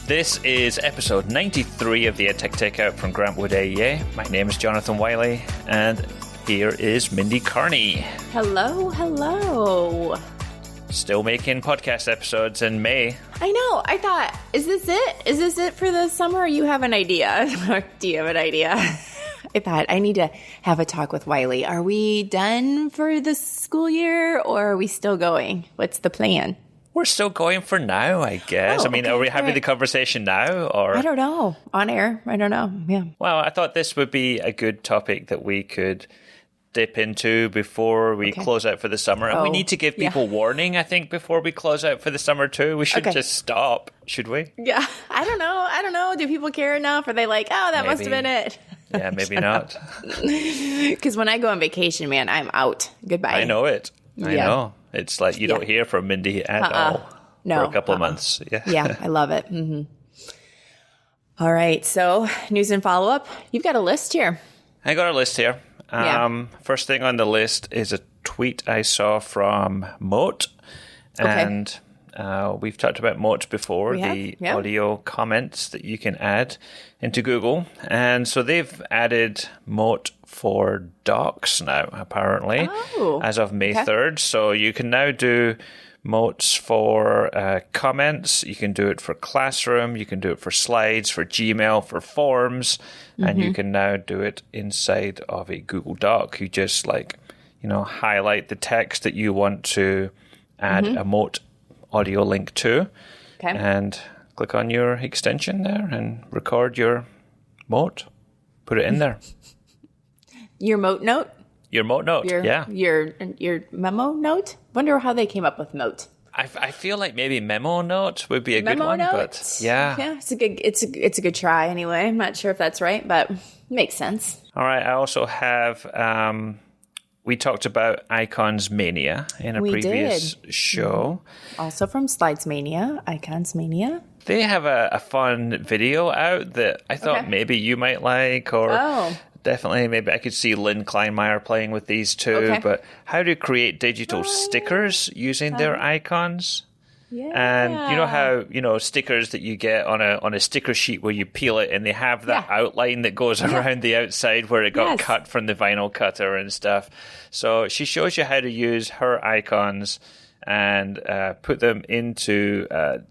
This is episode 93 of the EdTech Takeout from Grantwood AEA. My name is Jonathan Wiley, and here is Mindy Carney. Hello, hello. Still making podcast episodes in May. I know. I thought, is this it? Is this it for the summer? Or you have an idea? Do you have an idea? I thought I need to have a talk with Wiley. Are we done for the school year, or are we still going? What's the plan? We're still going for now, I guess. Oh, are we having the conversation now, or I don't know. On air? I don't know. Yeah. Well, I thought this would be a good topic that we could dip into before we close out for the summer. And we need to give people warning, I think, before we close out for the summer too. We should just stop, should we? Yeah. I don't know. Do people care enough? Are they like, oh, that must have been it? Yeah, maybe not. Because when I go on vacation, man, I'm out. Goodbye. I know it. I know. It's like you don't hear from Mindy at all for a couple of months. Yeah, I love it. Mm-hmm. All right. So news and follow-up. You've got a list here. I got a list here. First thing on the list is a tweet I saw from Moat. And we've talked about Moat before, the audio comments that you can add into Google. And so they've added Moat for Docs now, apparently, as of May 3rd. So you can now do Moats for comments. You can do it for Classroom. You can do it for Slides, for Gmail, for Forms. And you can now do it inside of a Google Doc. You just highlight the text that you want to add a Moat audio link to, and click on your extension there and record your Moat. Put it in there. Your Moat note? Your Moat note, Your memo note? Wonder how they came up with Moat. I feel like maybe memo note would be a good one, but yeah, it's a good try anyway. I'm not sure if that's right, but makes sense. All right, I also have we talked about Icons Mania in a previous show. Also from Slides Mania, Icons Mania. They have a fun video out that I thought maybe you might like, or definitely maybe I could see Lynn Kleinmeyer playing with these two. But how to create digital stickers using their icons. Yeah. And you know how, stickers that you get on a sticker sheet where you peel it and they have that outline that goes around the outside where it got cut from the vinyl cutter and stuff. So she shows you how to use her icons and put them into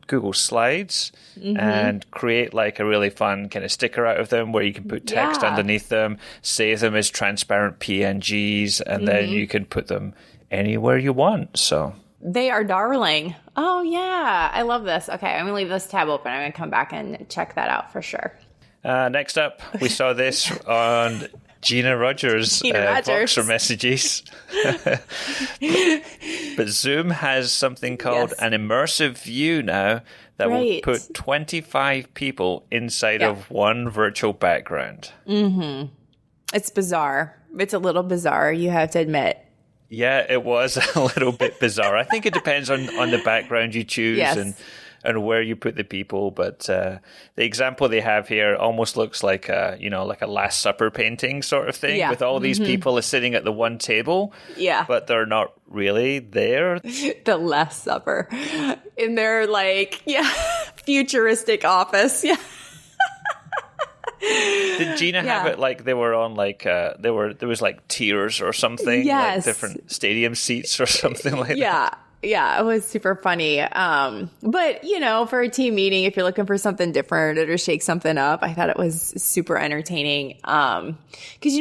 Google Slides and create like a really fun kind of sticker out of them where you can put text underneath them, save them as transparent PNGs, and then you can put them anywhere you want. So they are darling. Oh, yeah. I love this. Okay, I'm going to leave this tab open. I'm going to come back and check that out for sure. Next up, we saw this on Gina Rogers' Voxer messages. But Zoom has something called an immersive view now that will put 25 people inside of one virtual background. It's bizarre. It's a little bizarre, you have to admit. Yeah, it was a little bit bizarre. I think it depends on the background you choose and where you put the people. But the example they have here almost looks like a Last Supper painting sort of thing with all these people sitting at the one table. Yeah. But they're not really there. The Last Supper in their futuristic office. Yeah. Did Gina have it like they were on there was like tiers or something? Like different stadium seats or something like that? Yeah, it was super funny. But, for a team meeting, if you're looking for something different or to shake something up, I thought it was super entertaining. Because,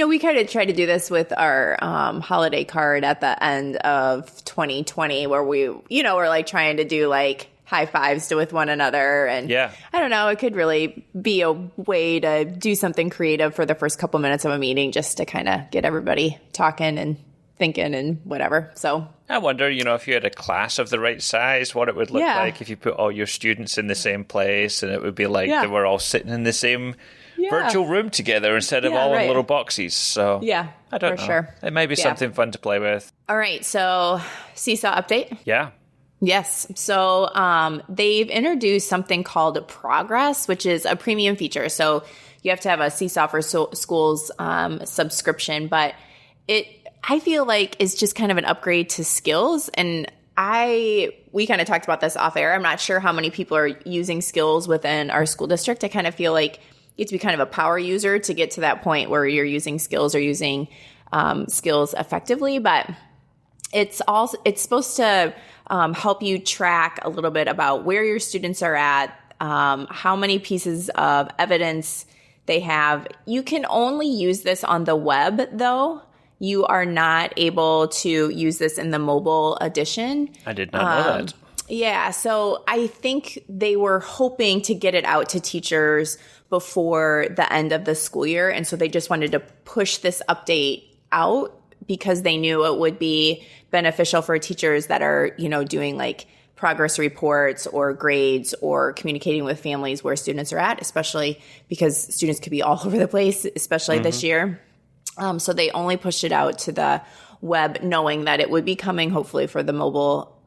we kind of tried to do this with our holiday card at the end of 2020 where we, were like trying to do like high fives with one another. And I don't know, it could really be a way to do something creative for the first couple minutes of a meeting just to kind of get everybody talking and thinking and whatever. So I wonder, if you had a class of the right size, what it would look like if you put all your students in the same place, and it would be like they were all sitting in the same virtual room together instead of all in little boxes. So I don't know. Sure. It might be something fun to play with. All right. So Seesaw update. Yeah. Yes. So they've introduced something called Progress, which is a premium feature. So you have to have a Seesaw for Schools subscription, but I feel like it's just kind of an upgrade to Skills. And we kind of talked about this off air. I'm not sure how many people are using skills within our school district. I kind of feel like you have to be kind of a power user to get to that point where you're using skills or using skills effectively. But it's supposed to help you track a little bit about where your students are at, how many pieces of evidence they have. You can only use this on the web, though. You are not able to use this in the mobile edition. I did not know that. Yeah, so I think they were hoping to get it out to teachers before the end of the school year. And so they just wanted to push this update out because they knew it would be beneficial for teachers that are, doing like progress reports or grades or communicating with families where students are at, especially because students could be all over the place, especially this year. So they only pushed it out to the web, knowing that it would be coming hopefully for the mobile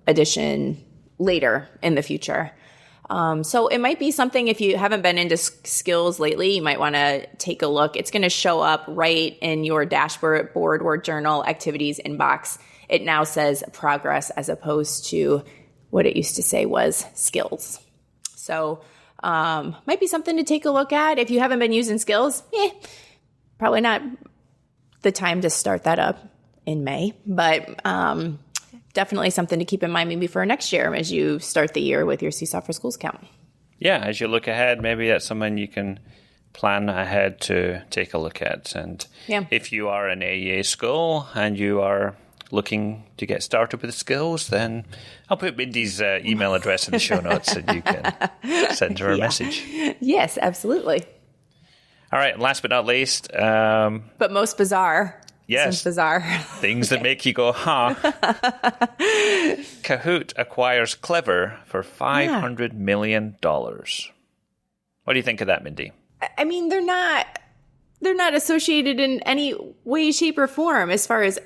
edition later in the future. So it might be something, if you haven't been into skills lately, you might want to take a look. It's going to show up right in your dashboard Word Journal activities inbox. It now says progress as opposed to what it used to say was skills. So might be something to take a look at. If you haven't been using skills, probably not the time to start that up in May, but definitely something to keep in mind maybe for next year as you start the year with your Seesaw for Schools count. Yeah, as you look ahead, maybe that's something you can plan ahead to take a look at. And if you are an AEA school and you are looking to get started with skills, then I'll put Mindy's email address in the show notes and you can send her a message. Yes, absolutely. All right, last but not least. But most bizarre. Yes. Bizarre. Things that make you go, huh? Kahoot acquires Clever for $500 million. What do you think of that, Mindy? I mean, they're not associated in any way, shape, or form as far as,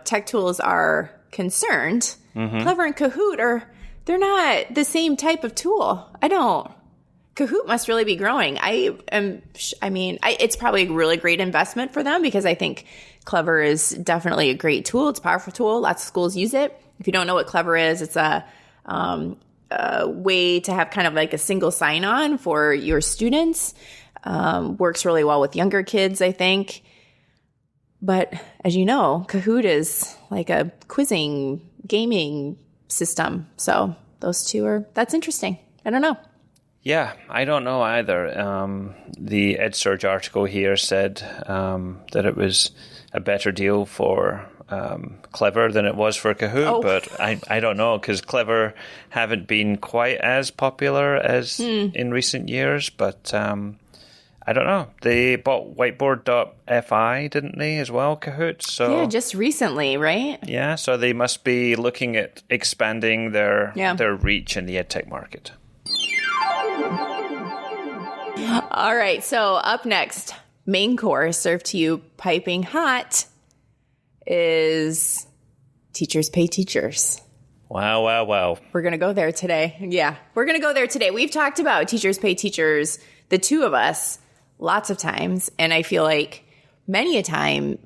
tech tools are concerned. Mm-hmm. Clever and Kahoot they're not the same type of tool. Kahoot must really be growing. It's probably a really great investment for them because I think Clever is definitely a great tool. It's a powerful tool. Lots of schools use it. If you don't know what Clever is, it's a way to have kind of like a single sign-on for your students. Works really well with younger kids, I think. But as you know, Kahoot is like a quizzing, gaming system. So those two that's interesting. I don't know. Yeah, I don't know either. The EdSurge article here said that it was a better deal for Clever than it was for Kahoot, but I don't know because Clever haven't been quite as popular as in recent years, but I don't know. They bought Whiteboard.fi, didn't they, as well, Kahoot? So yeah, just recently, right? Yeah, so they must be looking at expanding their reach in the edtech market. All right, so up next, main course served to you piping hot is Teachers Pay Teachers. Wow. We're going to go there today. Yeah, we're going to go there today. We've talked about Teachers Pay Teachers, the two of us, lots of times, and I feel like many a time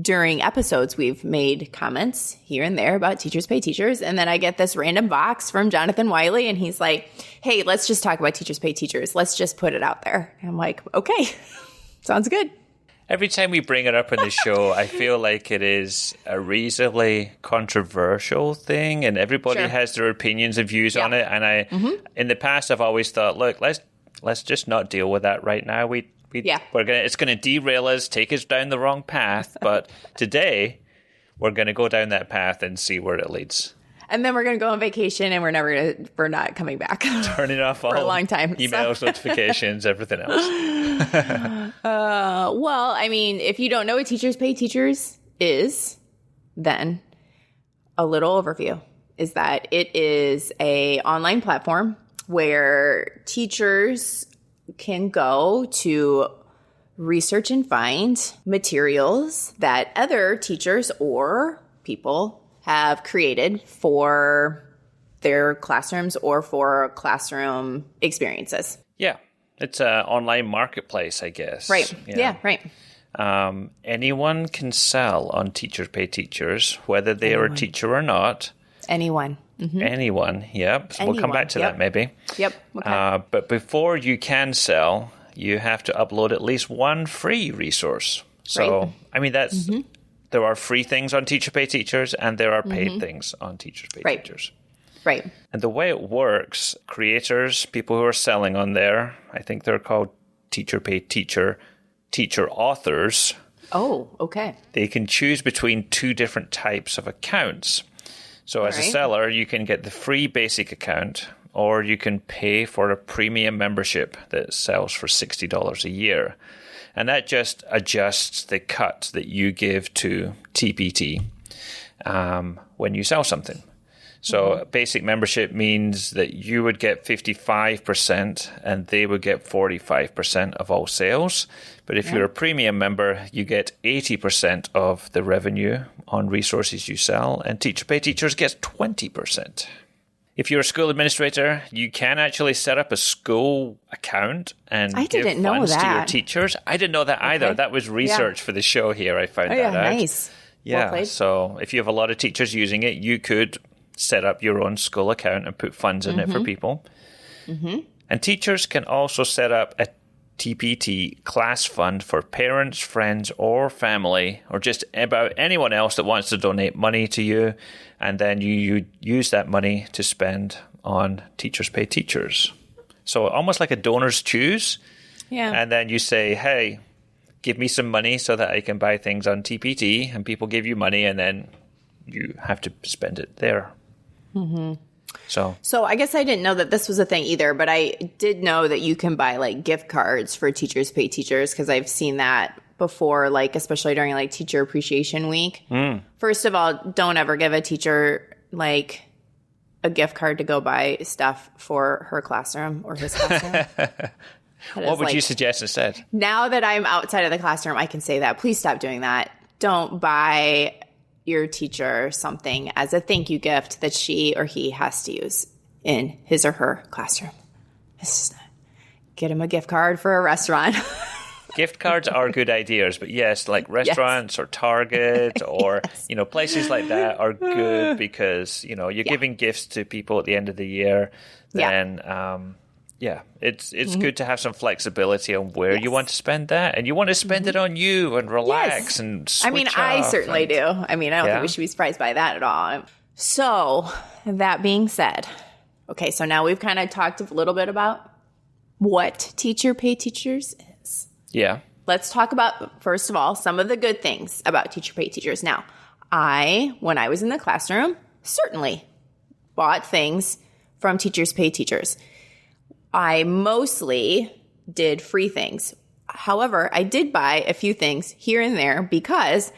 during episodes we've made comments here and there about Teachers Pay Teachers, and then I get this random box from Jonathan Wiley, and he's like, hey, let's just talk about Teachers Pay Teachers. Let's just put it out there. And I'm like, okay, sounds good. Every time we bring it up in the show, I feel like it is a reasonably controversial thing, and everybody has their opinions and views on it. And in the past, I've always thought, look, let's just not deal with that right now. It's going to derail us, take us down the wrong path. But today, we're going to go down that path and see where it leads. And then we're going to go on vacation, and we're not coming back. Turning off for a long time. Emails, notifications, everything else. Well, I mean, if you don't know what Teachers Pay Teachers is, then a little overview is that it is a online platform where teachers can go to research and find materials that other teachers or people have created for their classrooms or for classroom experiences. Yeah. It's an online marketplace, I guess. Right. Yeah, right. Anyone can sell on Teachers Pay Teachers, whether they are a teacher or not. Anyone. Anyone, yep. So we'll come back to that maybe. Yep. Okay. But before you can sell, you have to upload at least one free resource. So, right. I mean, that's there are free things on Teacher Pay Teachers, and there are paid things on Teachers Pay Teachers. Right. And the way it works, creators, people who are selling on there, I think they're called Teacher Pay Teacher authors. Oh, okay. They can choose between two different types of accounts. So as a seller, you can get the free basic account, or you can pay for a premium membership that sells for $60 a year. And that just adjusts the cut that you give to TPT when you sell something. So basic membership means that you would get 55% and they would get 45% of all sales. But if you're a premium member, you get 80% of the revenue on resources you sell, and Teacher Pay Teachers gets 20%. If you're a school administrator, you can actually set up a school account and give funds to your teachers. I didn't know that either. That was research for the show here. I found that out. Nice. Yeah, well so if you have a lot of teachers using it, you could set up your own school account and put funds in it for people. And teachers can also set up a TPT class fund for parents, friends, or family, or just about anyone else that wants to donate money to you. And then you use that money to spend on Teachers Pay Teachers. So almost like a donor's choose. Yeah. And then you say, hey, give me some money so that I can buy things on TPT. And people give you money, and then you have to spend it there. So I guess I didn't know that this was a thing either, but I did know that you can buy like gift cards for Teachers Pay Teachers, because I've seen that before, like especially during like Teacher Appreciation Week. First of all, don't ever give a teacher like a gift card to go buy stuff for her classroom or his classroom. What would you suggest instead? Now that I'm outside of the classroom, I can say that. Please stop doing that. Don't buy your teacher something as a thank you gift that she or he has to use in his or her classroom. Get him a gift card for a restaurant. Gift cards are good ideas, but yes, like restaurants or Target or, places like that are good because, you're giving gifts to people at the end of the year. Then, it's good to have some flexibility on where you want to spend that. And you want to spend it on you and relax and switch off. I certainly do. I don't think we should be surprised by that at all. So that being said, okay, so now we've kind of talked a little bit about what Teacher Pay Teachers is. Yeah. Let's talk about, first of all, some of the good things about Teacher Pay Teachers. Now, when I was in the classroom, certainly bought things from Teachers Pay Teachers. I mostly did free things. However, I did buy a few things here and there because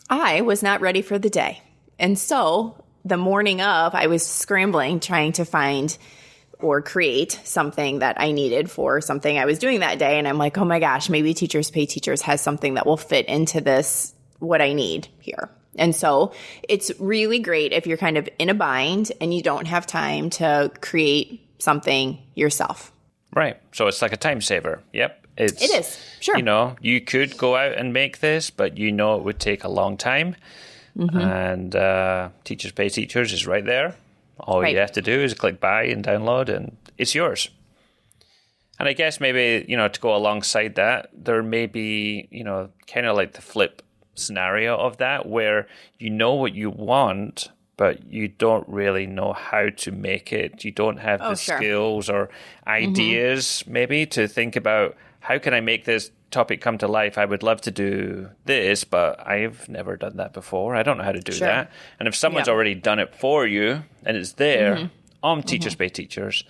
I was not ready for the day. And so the morning of, I was scrambling, trying to find or create something that I needed for something I was doing that day. And I'm like, oh my gosh, maybe Teachers Pay Teachers has something that will fit into this, what I need here. And so it's really great if you're kind of in a bind and you don't have time to create something yourself. Right. So it's like a time saver. Yep. It is. Sure. You could go out and make this, but it would take a long time. And Teachers Pay Teachers is right there. All you have to do is click buy and download, and it's yours. And I guess maybe, to go alongside that, there may be, kind of like the flip scenario of that where you know what you want, but you don't really know how to make it. You don't have the skills or ideas maybe to think about, how can I make this topic come to life? I would love to do this, but I've never done that before. I don't know how to do that. And if someone's already done it for you and it's there on Teachers Pay Teachers,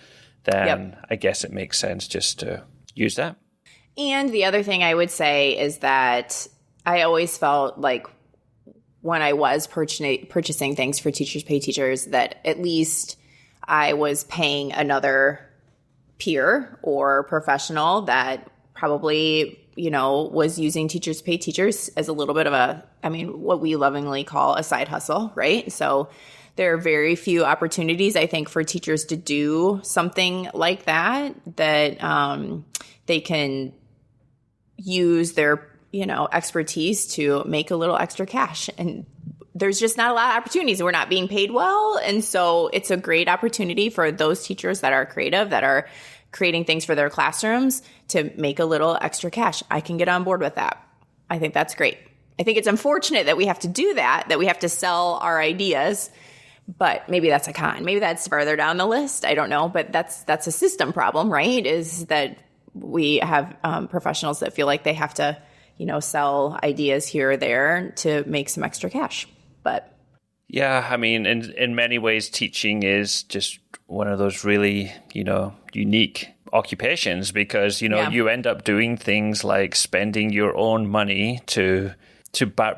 then I guess it makes sense just to use that. And the other thing I would say is that I always felt like when I was purchasing things for Teachers Pay Teachers, that at least I was paying another peer or professional that probably, was using Teachers Pay Teachers as a little bit of what we lovingly call a side hustle, right? So there are very few opportunities, I think, for teachers to do something like that they can use their expertise to make a little extra cash. And there's just not a lot of opportunities. We're not being paid well. And so it's a great opportunity for those teachers that are creative, that are creating things for their classrooms to make a little extra cash. I can get on board with that. I think that's great. I think it's unfortunate that we have to do that we have to sell our ideas, but maybe that's a con. Maybe that's further down the list. I don't know, but that's a system problem, right? Is that we have professionals that feel like they have to, sell ideas here or there to make some extra cash. But yeah, I mean, in many ways, teaching is just one of those really, unique occupations because, you end up doing things like spending your own money to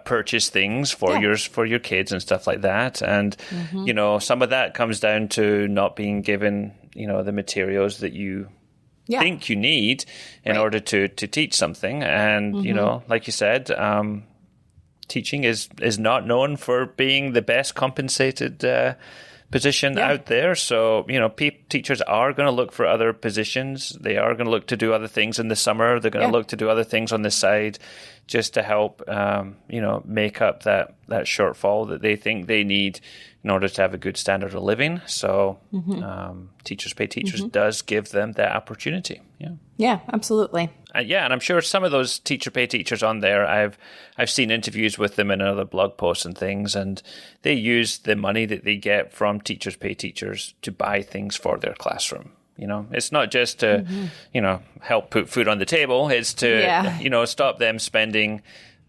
purchase things for your kids and stuff like that. And, some of that comes down to not being given, the materials that you think you need in order to teach something. And, like you said, teaching is not known for being the best compensated position out there. So, teachers are going to look for other positions. They are going to look to do other things in the summer. They're going to look to do other things on the side just to help, make up that shortfall that they think they need in order to have a good standard of living. So Teachers Pay Teachers does give them that opportunity. Yeah, absolutely. And I'm sure some of those Teacher Pay Teachers on there, I've seen interviews with them in other blog posts and things, and they use the money that they get from Teachers Pay Teachers to buy things for their classroom. It's not just to, help put food on the table. It's to, stop them spending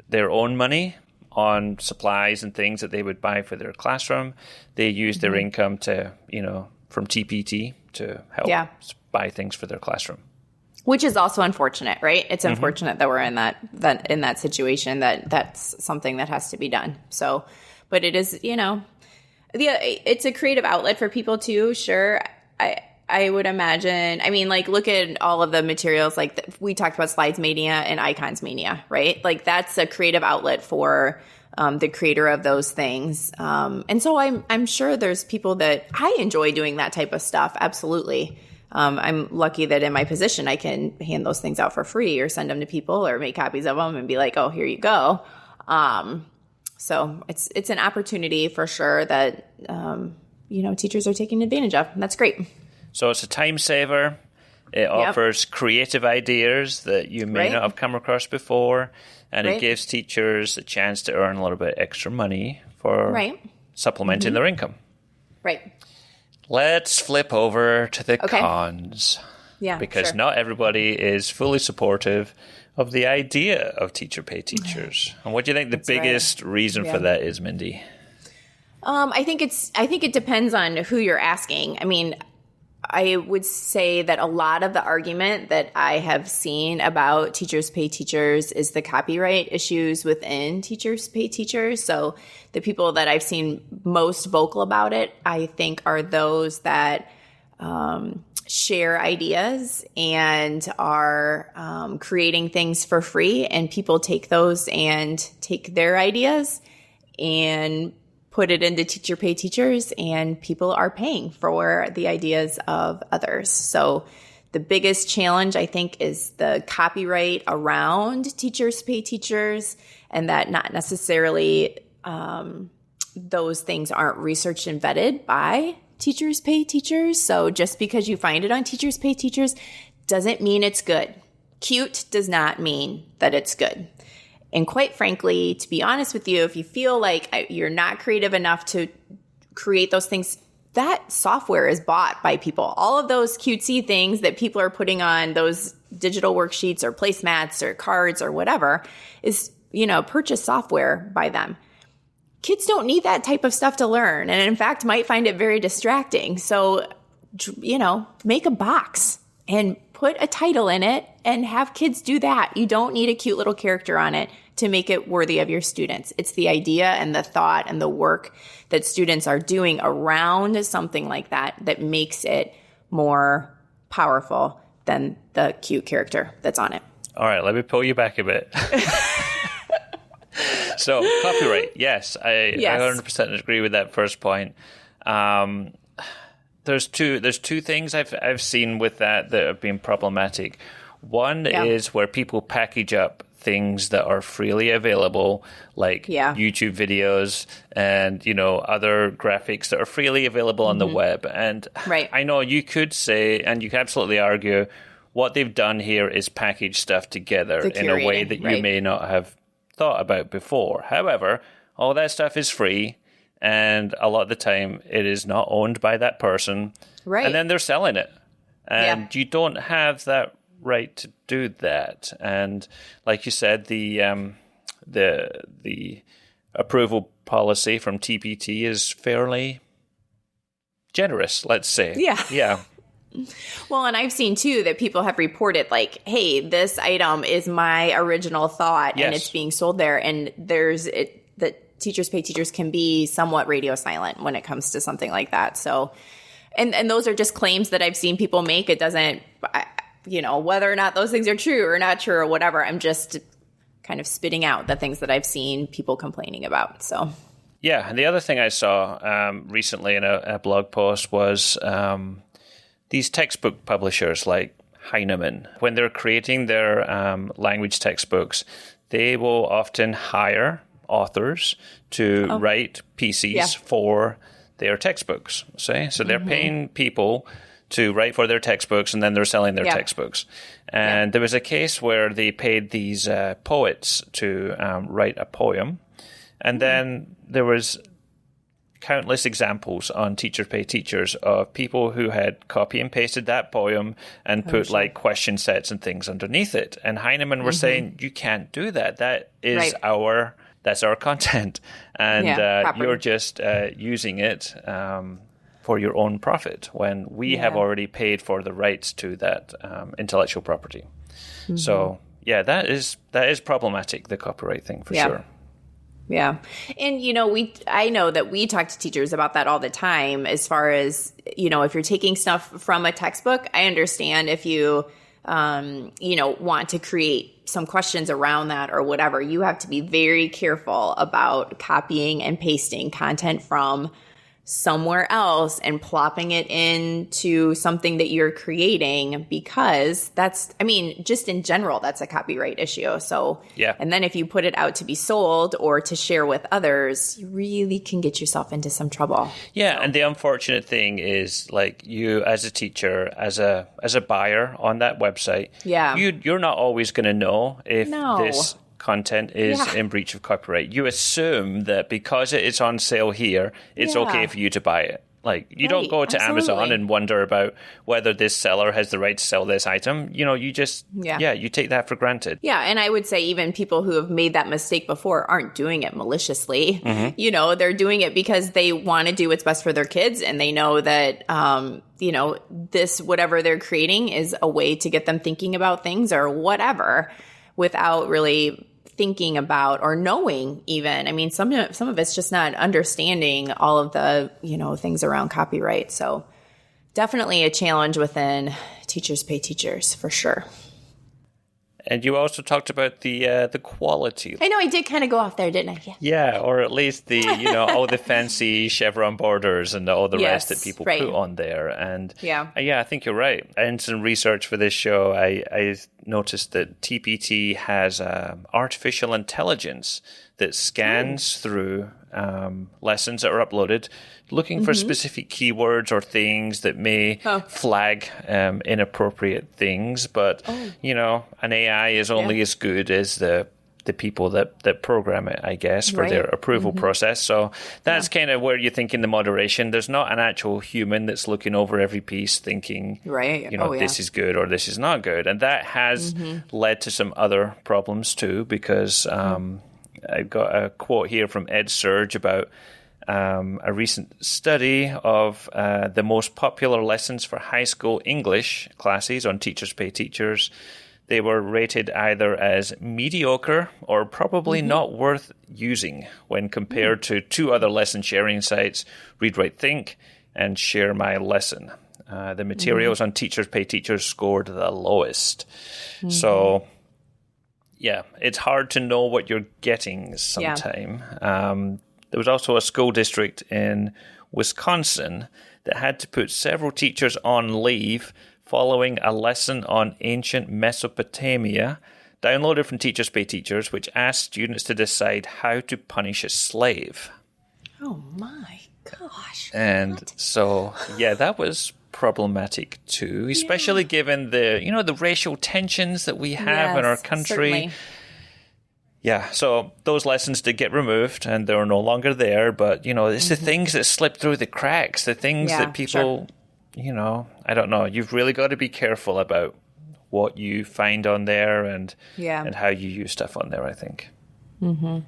their own money on supplies and things that they would buy for their classroom. They use their income to, from TPT to help buy things for their classroom. Which is also unfortunate, right? It's unfortunate that we're in that situation, that's something that has to be done. So, but it is, it's a creative outlet for people too. Sure. I would imagine, look at all of the materials, we talked about Slides Mania and Icons Mania, right? That's a creative outlet for the creator of those things. And so I'm sure there's people that I enjoy doing that type of stuff. Absolutely. I'm lucky that in my position, I can hand those things out for free or send them to people or make copies of them and be like, oh, here you go. So it's an opportunity for sure that, teachers are taking advantage of. And that's great. So it's a time saver. It offers creative ideas that you may not have come across before. And it gives teachers a chance to earn a little bit extra money for supplementing their income. Right. Let's flip over to the cons. Yeah, because not everybody is fully supportive of the idea of Teacher Pay Teachers. And what do you think the biggest reason for that is, Mindy? I think it depends on who you're asking. I would say that a lot of the argument that I have seen about Teachers Pay Teachers is the copyright issues within Teachers Pay Teachers. So the people that I've seen most vocal about it, I think, are those that share ideas and are creating things for free, and people take those and take their ideas and put it into Teacher Pay Teachers, and people are paying for the ideas of others. So the biggest challenge, I think, is the copyright around Teachers Pay Teachers, and that not necessarily those things aren't researched and vetted by Teachers Pay Teachers. So just because you find it on Teachers Pay Teachers doesn't mean it's good. Cute does not mean that it's good. And quite frankly, to be honest with you, if you feel like you're not creative enough to create those things, that software is bought by people. All of those cutesy things that people are putting on those digital worksheets or placemats or cards or whatever is, purchased software by them. Kids don't need that type of stuff to learn, and in fact might find it very distracting. So, make a box and put a title in it and have kids do that. You don't need a cute little character on it to make it worthy of your students. It's the idea and the thought and the work that students are doing around something like that makes it more powerful than the cute character that's on it. All right, let me pull you back a bit. So, copyright, yes, I 100% agree with that first point. There's two things I've seen with that have been problematic. One is where people package up things that are freely available, like YouTube videos and, other graphics that are freely available on the web. And I know you could say, and you could absolutely argue, what they've done here is package stuff together in a way that you may not have thought about before. However, all that stuff is free, and a lot of the time it is not owned by that person. Right. And then they're selling it. And you don't have that right to do that. And like you said, the approval policy from TPT is fairly generous, let's say. Yeah. Well, and I've seen too that people have reported like, hey, this item is my original thought and it's being sold there. And that Teachers Pay Teachers can be somewhat radio silent when it comes to something like that. So, and those are just claims that I've seen people make. It doesn't, whether or not those things are true or not true or whatever, I'm just kind of spitting out the things that I've seen people complaining about. So, yeah. And the other thing I saw recently in a blog post was these textbook publishers like Heinemann, when they're creating their language textbooks, they will often hire authors to write pieces for their textbooks. So they're paying people to write for their textbooks, and then they're selling their textbooks. And there was a case where they paid these poets to write a poem, and then there was countless examples on Teachers Pay Teachers of people who had copy and pasted that poem and put like question sets and things underneath it. And Heinemann were saying, you can't do that. That is that's our content. And you're just using it for your own profit when we have already paid for the rights to that intellectual property. So that is problematic, the copyright thing for sure. Yeah. And, I know that we talk to teachers about that all the time as far as, if you're taking stuff from a textbook, I understand if you, want to create some questions around that or whatever, you have to be very careful about copying and pasting content from somewhere else and plopping it into something that you're creating, because just in general, that's a copyright issue. So, and then if you put it out to be sold or to share with others, you really can get yourself into some trouble. Yeah. So. And the unfortunate thing is, like, you as a teacher, as a buyer on that website, you're not always going to know if this content is in breach of copyright. You assume that because it's on sale here, it's okay for you to buy it. Like, you don't go to Amazon and wonder about whether this seller has the right to sell this item. You just, you take that for granted. Yeah, and I would say even people who have made that mistake before aren't doing it maliciously. They're doing it because they want to do what's best for their kids, and they know that, this, whatever they're creating is a way to get them thinking about things or whatever without really thinking about or knowing even. I mean, some of it's just not understanding all of the, things around copyright. So definitely a challenge within Teachers Pay Teachers for sure. And you also talked about the quality. I know I did kind of go off there, didn't I? Yeah, or at least the all the fancy chevron borders and all the rest that people put on there. And I think you're right. In some research for this show, I noticed that TPT has artificial intelligence that scans through lessons that are uploaded, looking for specific keywords or things that may flag inappropriate things. But, an AI is only as good as the people that program it, I guess, for their approval process. So that's kind of where you're thinking the moderation. There's not an actual human that's looking over every piece thinking, this is good or this is not good. And that has led to some other problems too, because I got a quote here from Ed Surge about a recent study of the most popular lessons for high school English classes on Teachers Pay Teachers. They were rated either as mediocre or probably not worth using when compared to two other lesson sharing sites, Read, Write, Think and Share My Lesson. The materials on Teachers Pay Teachers scored the lowest. So, it's hard to know what you're getting sometime. There was also a school district in Wisconsin that had to put several teachers on leave following a lesson on ancient Mesopotamia downloaded from Teachers Pay Teachers, which asks students to decide how to punish a slave. Oh my gosh. And so, yeah, that was problematic too, especially given the racial tensions that we have in our country. Certainly. Yeah, so those lessons did get removed and they're no longer there, but it's the things that slip through the cracks, the things that people, I don't know, you've really got to be careful about what you find on there and how you use stuff on there, I think. Mm-hmm.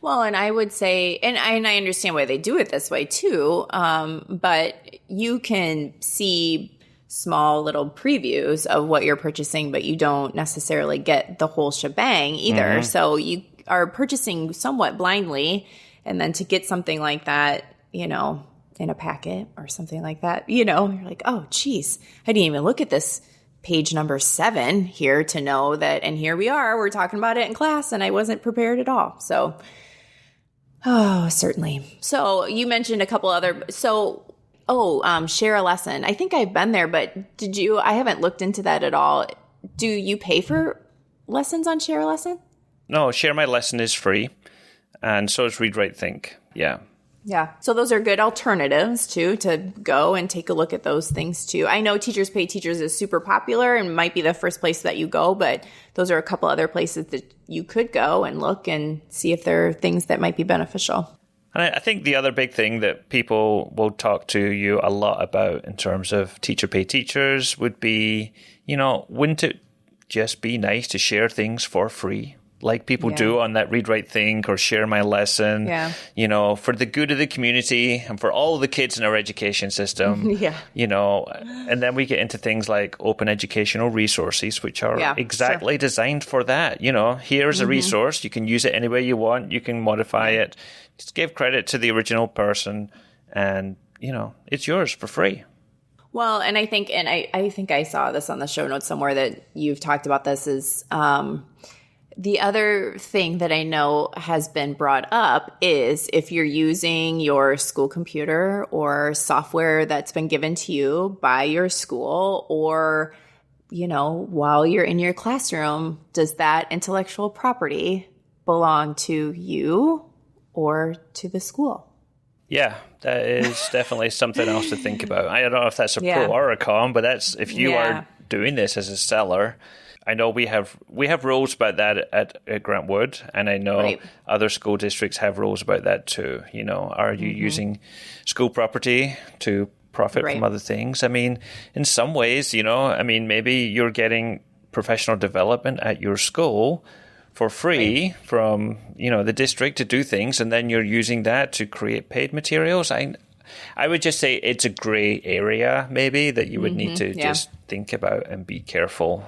Well, and I would say, and I understand why they do it this way too, but you can see small little previews of what you're purchasing, but you don't necessarily get the whole shebang either. Mm-hmm. So you are purchasing somewhat blindly, and then to get something like that, in a packet or something like that, you're like, oh, geez, I didn't even look at this page number 7 here to know that, and here we are, we're talking about it in class, and I wasn't prepared at all. So, certainly. So you mentioned a couple other, share a lesson. I think I've been there, but I haven't looked into that at all. Do you pay for lessons on Share a Lesson? No, Share My Lesson is free, and so is Read, Write, Think. Yeah. Yeah. So those are good alternatives too, to go and take a look at those things too. I know Teachers Pay Teachers is super popular and might be the first place that you go, but those are a couple other places that you could go and look and see if there are things that might be beneficial. And I think the other big thing that people will talk to you a lot about in terms of Teacher Pay Teachers would be, wouldn't it just be nice to share things for free? Like people do on that Read, Write, Think or Share My Lesson, for the good of the community and for all the kids in our education system, and then we get into things like open educational resources, which are exactly designed for that. Here's a resource. You can use it any way you want. You can modify it. Just give credit to the original person and, it's yours for free. Well, and I think I saw this on the show notes somewhere that you've talked about this is, the other thing that I know has been brought up is if you're using your school computer or software that's been given to you by your school or, while you're in your classroom, does that intellectual property belong to you or to the school? Yeah, that is definitely something else to think about. I don't know if that's a pro or a con, but that's if you are doing this as a seller. I know we have rules about that at Grant Wood, and I know other school districts have rules about that too. Are you using school property to profit from other things? I mean, in some ways, maybe you're getting professional development at your school for free from, the district to do things, and then you're using that to create paid materials. I would just say it's a gray area, maybe, that you would need to just think about and be careful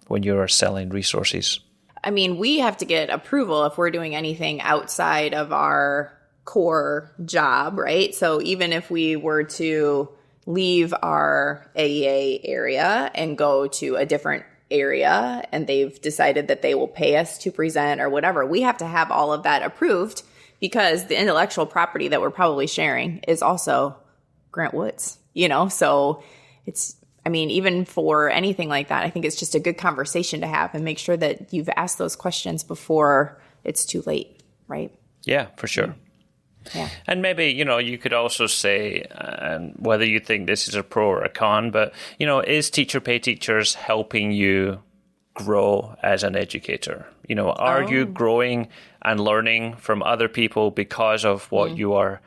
when you're selling resources. I mean, we have to get approval if we're doing anything outside of our core job, right? So even if we were to leave our AEA area and go to a different area and they've decided that they will pay us to present or whatever, we have to have all of that approved because the intellectual property that we're probably sharing is also Grant Wood's, so even for anything like that, I think it's just a good conversation to have and make sure that you've asked those questions before it's too late, right? Yeah, for sure. Yeah. And maybe, you could also say, whether you think this is a pro or a con, but, is Teacher Pay Teachers helping you grow as an educator? Are you growing and learning from other people because of what you are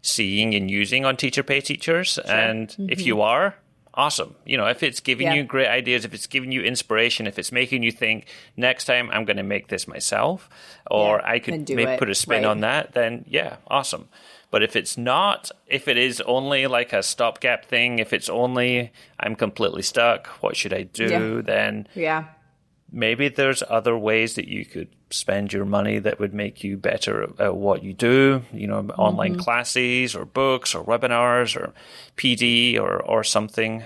seeing and using on Teacher Pay Teachers? Sure. And if you are, awesome. If it's giving you great ideas, if it's giving you inspiration, if it's making you think next time I'm going to make this myself, or I could maybe put a spin on that, then awesome. But if it's not, if it is only like a stopgap thing, if it's only I'm completely stuck, what should I do? Then maybe there's other ways that you could spend your money that would make you better at what you do, online classes or books or webinars or PD or something,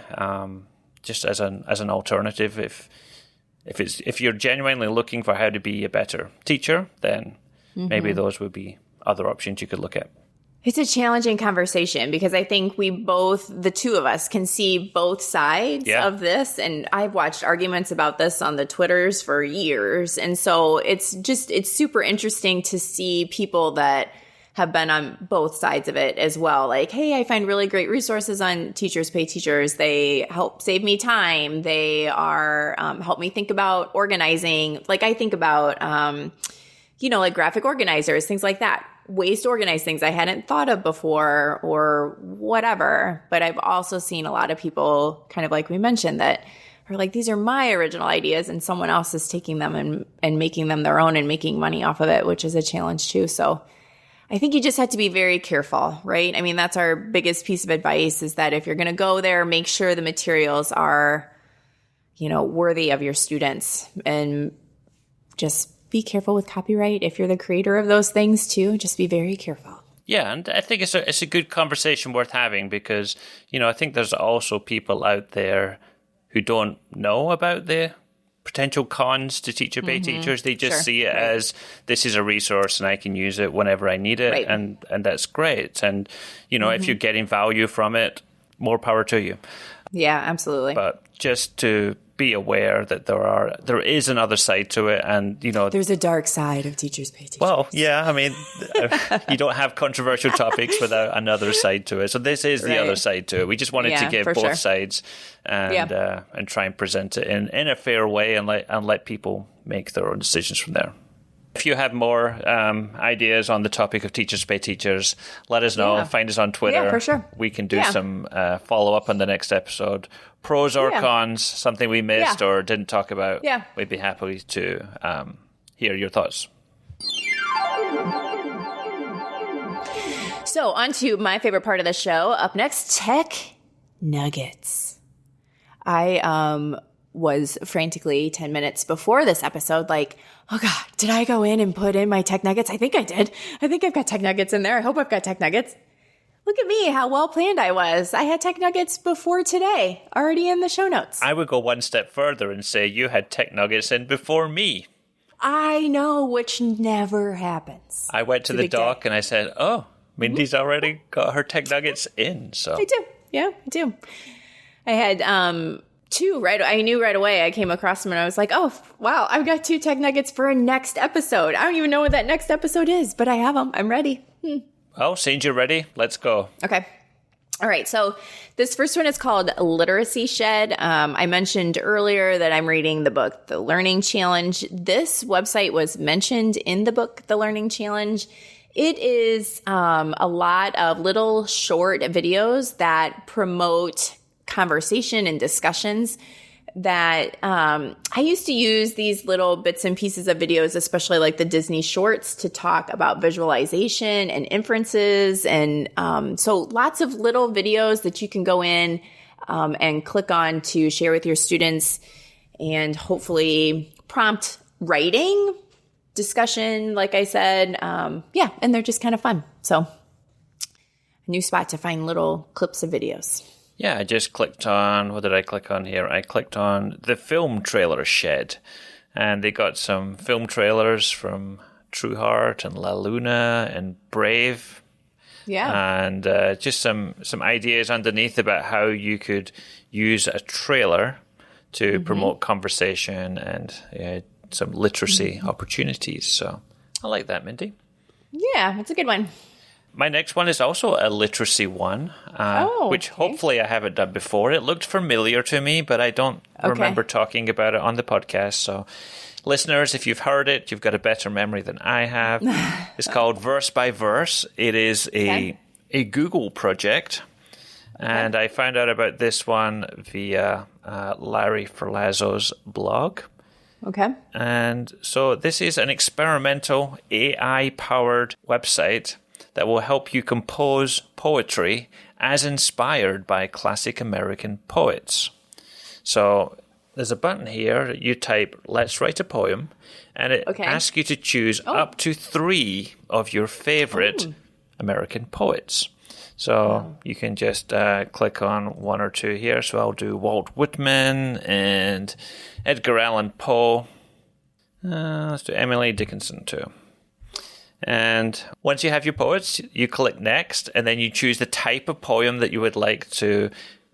just as an alternative. If you're genuinely looking for how to be a better teacher, then maybe those would be other options you could look at. It's a challenging conversation because I think the two of us can see both sides of this. And I've watched arguments about this on the Twitters for years. And so it's super interesting to see people that have been on both sides of it as well. Like, hey, I find really great resources on Teachers Pay Teachers. They help save me time. They are help me think about organizing. Like I think about, like graphic organizers, things like that. Ways to organize things I hadn't thought of before or whatever. But I've also seen a lot of people kind of like we mentioned that are like, these are my original ideas and someone else is taking them and making them their own and making money off of it, which is a challenge too. So I think you just have to be very careful, right? I mean, that's our biggest piece of advice is that if you're going to go there, make sure the materials are, worthy of your students and just be careful with copyright. If you're the creator of those things too, just be very careful. Yeah, and I think it's a good conversation worth having because, I think there's also people out there who don't know about the potential cons to teacher pay teachers. They just see it as this is a resource and I can use it whenever I need it. Right. And that's great. And, if you're getting value from it, more power to you. Yeah, absolutely. But just to be aware that there is another side to it, and there's a dark side of Teachers Pay Teachers. Well, yeah, I mean, you don't have controversial topics without another side to it. So this is the other side to it. We just wanted to give both sides and try and present it in a fair way and let people make their own decisions from there. If you have more ideas on the topic of Teachers Pay Teachers, let us know. Find us on Twitter. Yeah, for sure. We can do some follow-up on the next episode. Pros or cons, something we missed or didn't talk about. Yeah. We'd be happy to hear your thoughts. So on to my favorite part of the show. Up next, Tech Nuggets. I was frantically 10 minutes before this episode like, oh God, did I go in and put in my Tech Nuggets? I think I did. I think I've got Tech Nuggets in there. I hope I've got Tech Nuggets. Look at me, how well planned I was. I had Tech Nuggets before today, already in the show notes. I would go one step further and say you had Tech Nuggets in before me. I know, which never happens. I went to the doc and I said, oh, Mindy's already got her Tech Nuggets in. So I do. Yeah, I do. I had two I knew right away. I came across them and I was like, oh, wow, I've got 2 Tech Nuggets for a next episode. I don't even know what that next episode is, but I have them. I'm ready. Well, since you're ready, let's go. Okay. All right. So this first one is called Literacy Shed. I mentioned earlier that I'm reading the book, The Learning Challenge. This website was mentioned in the book, The Learning Challenge. It is a lot of little short videos that promote conversation and discussions that I used to use these little bits and pieces of videos, especially like the Disney shorts, to talk about visualization and inferences. And so lots of little videos that you can go in and click on to share with your students and hopefully prompt writing, discussion, like I said. And they're just kind of fun. So a new spot to find little clips of videos. Yeah, I just clicked on, what did I click on here? I clicked on the film trailer shed. And they got some film trailers from True Heart and La Luna and Brave. Yeah. And just some ideas underneath about how you could use a trailer to promote conversation and some literacy opportunities. So I like that, Mindy. Yeah, it's a good one. My next one is also a literacy one, which hopefully I haven't done before. It looked familiar to me, but I don't remember talking about it on the podcast. So listeners, if you've heard it, you've got a better memory than I have. It's called Verse by Verse. It is a Google project. And I found out about this one via Larry Ferlazzo's blog. Okay. And so this is an experimental AI-powered website that will help you compose poetry as inspired by classic American poets. So there's a button here. You type, let's write a poem, and it asks you to choose up to 3 of your favorite American poets. So you can just click on 1 or 2 here. So I'll do Walt Whitman and Edgar Allan Poe. Let's do Emily Dickinson too. And once you have your poets, you click next, and then you choose the type of poem that you would like to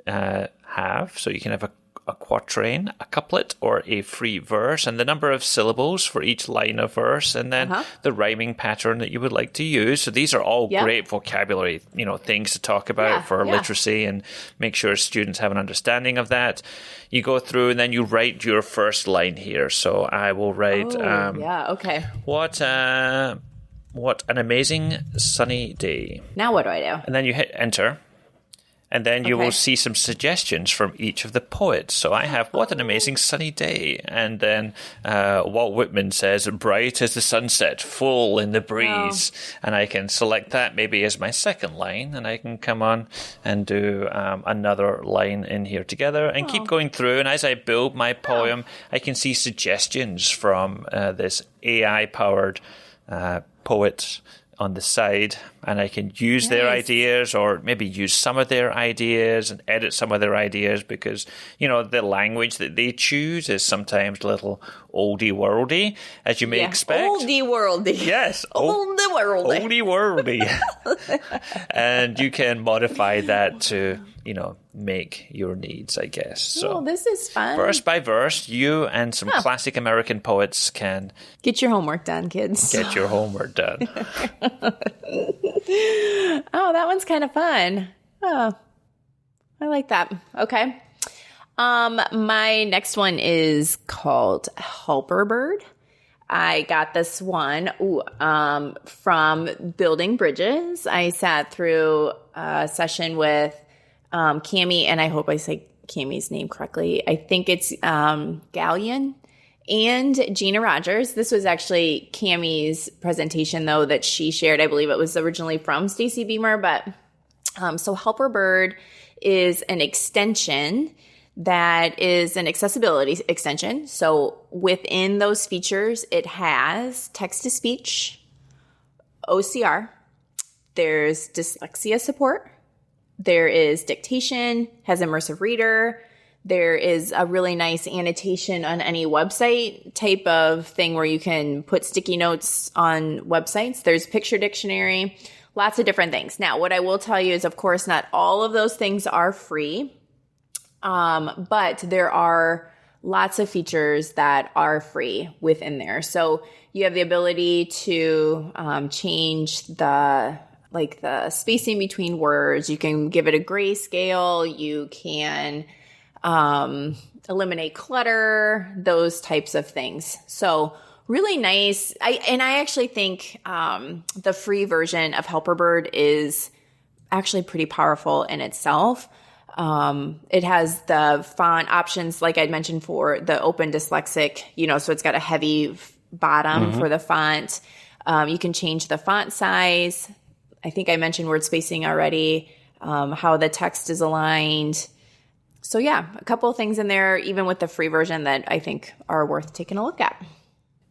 have. So you can have a quatrain, a couplet, or a free verse, and the number of syllables for each line of verse, and then the rhyming pattern that you would like to use. So these are all great vocabulary, things to talk about for literacy and make sure students have an understanding of that. You go through and then you write your first line here. So I will write, what an amazing sunny day. Now what do I do? And then you hit enter. And then you will see some suggestions from each of the poets. So I have, what an amazing sunny day. And then Walt Whitman says, bright as the sunset, full in the breeze. Wow. And I can select that maybe as my second line. And I can come on and do another line in here together and keep going through. And as I build my poem, I can see suggestions from this AI-powered poet on the side, and I can use their ideas or maybe use some of their ideas and edit some of their ideas because, the language that they choose is sometimes a little oldie-worldy, as you may expect. Oldie-worldy. Yes. Oldie-worldy. Oldie-worldy. And you can modify that to, make your needs, I guess. So this is fun. Verse by verse, you and some classic American poets can... Get your homework done, kids. Get your homework done. Oh, that one's kind of fun. Oh, I like that. Okay. My next one is called Helper Bird. I got this one from Building Bridges. I sat through a session with Cami, and I hope I say Cami's name correctly. I think it's Gallion and Gina Rogers. This was actually Cami's presentation, though, that she shared. I believe it was originally from Stacy Beamer, but so Helper Bird is an extension that is an accessibility extension. So within those features, it has text-to-speech, OCR, there's dyslexia support, there is dictation, has immersive reader, there is a really nice annotation on any website type of thing where you can put sticky notes on websites. There's picture dictionary, lots of different things. Now, what I will tell you is, of course, not all of those things are free, but there are lots of features that are free within there. So you have the ability to change the spacing between words. You can give it a grayscale. You can eliminate clutter, those types of things. So really nice. I actually think the free version of Helper Bird is actually pretty powerful in itself. It has the font options, like I mentioned, for the open dyslexic, so it's got a heavy bottom for the font. You can change the font size. I think I mentioned word spacing already, how the text is aligned. So yeah, a couple of things in there, even with the free version, that I think are worth taking a look at.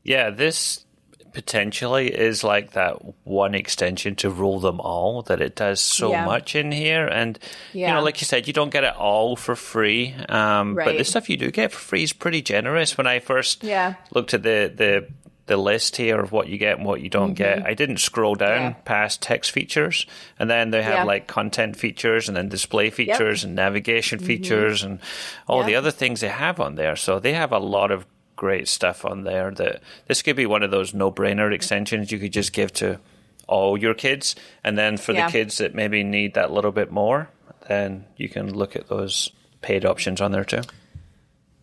Yeah, this potentially is like that one extension to rule them all, that it does so much in here. And, like you said, you don't get it all for free. But the stuff you do get for free is pretty generous. When I first looked at the list here of what you get and what you don't get, I didn't scroll down past text features, and then they have like content features and then display features and navigation features and all the other things they have on there. So they have a lot of great stuff on there. That this could be one of those no-brainer extensions you could just give to all your kids, and then for the kids that maybe need that little bit more, then you can look at those paid options on there too.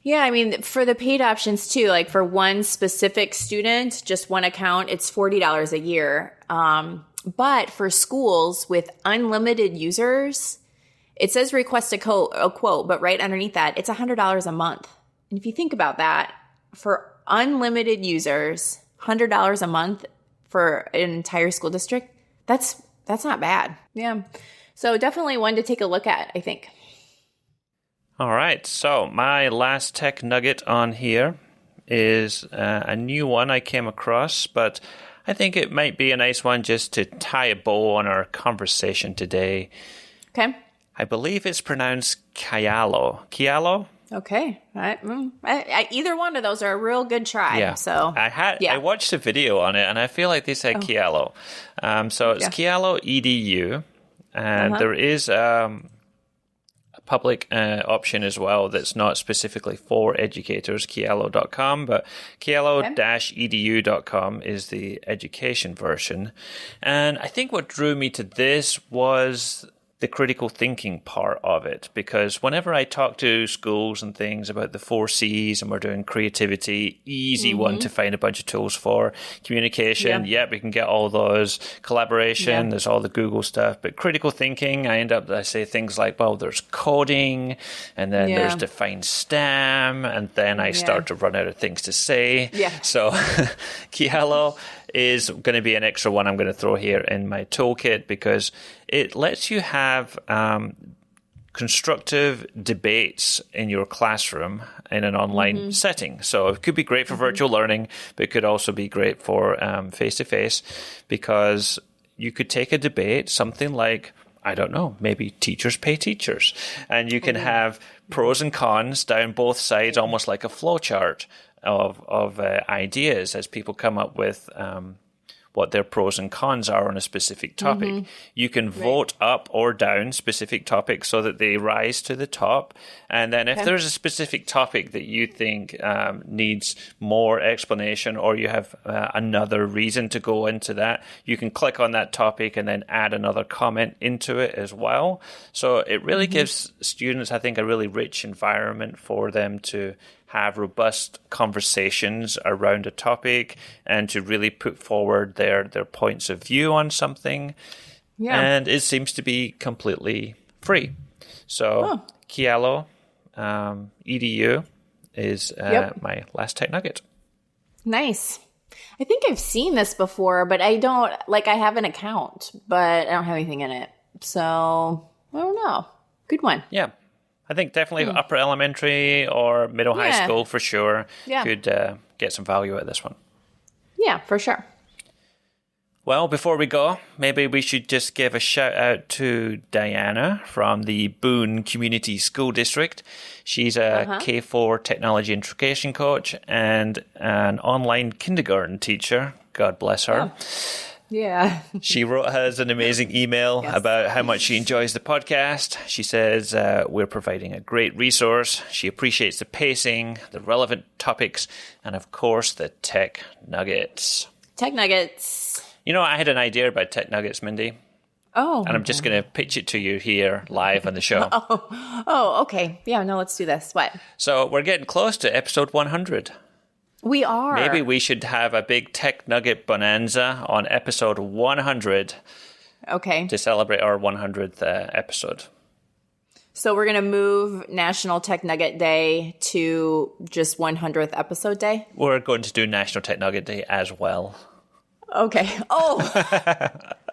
Yeah, I mean, for the paid options too, like for one specific student, just one account, it's $40 a year. But for schools with unlimited users, it says request a quote, but right underneath that, it's $100 a month. And if you think about that, for unlimited users, $100 a month for an entire school district, that's not bad. Yeah. So definitely one to take a look at, I think. All right, so my last tech nugget on here is a new one I came across, but I think it might be a nice one just to tie a bow on our conversation today. Okay. I believe it's pronounced Kialo. Kialo? Okay. Either one of those are a real good try. Yeah. So I watched a video on it, and I feel like they said Kialo. So it's Kialo EDU, and there is a public option as well that's not specifically for educators, Kialo.com, but Kialo-edu.com is the education version. And I think what drew me to this was the critical thinking part of it, because whenever I talk to schools and things about the 4 C's and we're doing creativity, easy one to find a bunch of tools for. Communication, we can get all those. Collaboration, there's all the Google stuff. But critical thinking, I say things like, well, there's coding, and then there's define STEM, and then I start to run out of things to say. So Kialo is going to be an extra one I'm going to throw here in my toolkit, because it lets you have constructive debates in your classroom in an online setting. So it could be great for virtual learning, but it could also be great for face-to-face, because you could take a debate, something like, I don't know, maybe teachers pay teachers, and you can have pros and cons down both sides, almost like a flowchart of ideas as people come up with what their pros and cons are on a specific topic. You can vote up or down specific topics so that they rise to the top. And then if there's a specific topic that you think needs more explanation, or you have another reason to go into that, you can click on that topic and then add another comment into it as well. So it really gives students, I think, a really rich environment for them to have robust conversations around a topic and to really put forward their points of view on something. And it seems to be completely free. So Kialo EDU is my last tech nugget. Nice. I think I've seen this before, but I have an account, but I don't have anything in it. So I don't know. Good one. Yeah. I think definitely upper elementary or middle high school for sure could get some value out of this one. Yeah, for sure. Well, before we go, maybe we should just give a shout out to Diana from the Boone Community School District. She's a K4 technology integration coach and an online kindergarten teacher. God bless her. Yeah. She wrote us an amazing email about how much she enjoys the podcast. She says we're providing a great resource. She appreciates the pacing, the relevant topics, and of course, the tech nuggets. Tech nuggets. You know, I had an idea about tech nuggets, Mindy. Oh. And I'm just going to pitch it to you here live on the show. Okay. Yeah, no, let's do this. What? So we're getting close to episode 100. We are. Maybe we should have a big tech nugget bonanza on episode 100. Okay. To celebrate our 100th episode. So we're going to move National Tech Nugget Day to just 100th episode day? We're going to do National Tech Nugget Day as well. Okay. Oh,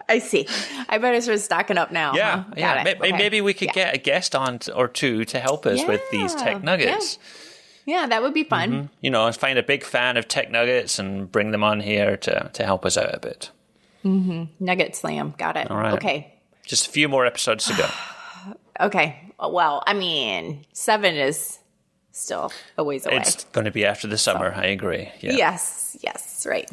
I see. I better start stocking up now. Yeah. Huh? Yeah. Maybe we could get a guest on or two to help us with these tech nuggets. Yeah, that would be fun. You know, find a big fan of tech nuggets and bring them on here to help us out a bit. Nugget slam. Got it. All right. Okay. Just a few more episodes to go. Okay. Well, I mean, 7 is still a ways away. It's going to be after the summer. I agree. Yeah. Yes. Right.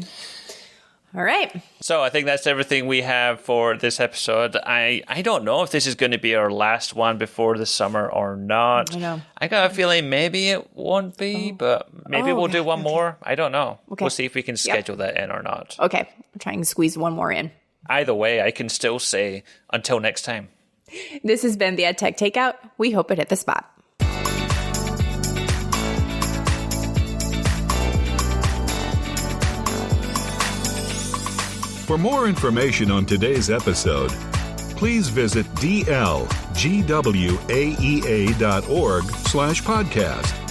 All right. So I think that's everything we have for this episode. I don't know if this is going to be our last one before the summer or not. I know. I got a feeling maybe it won't be, but maybe we'll do one more. I don't know. Okay. We'll see if we can schedule that in or not. Okay. I'm trying to squeeze one more in. Either way, I can still say until next time. This has been the EdTech Takeout. We hope it hit the spot. For more information on today's episode, please visit dlgwaea.org/podcast.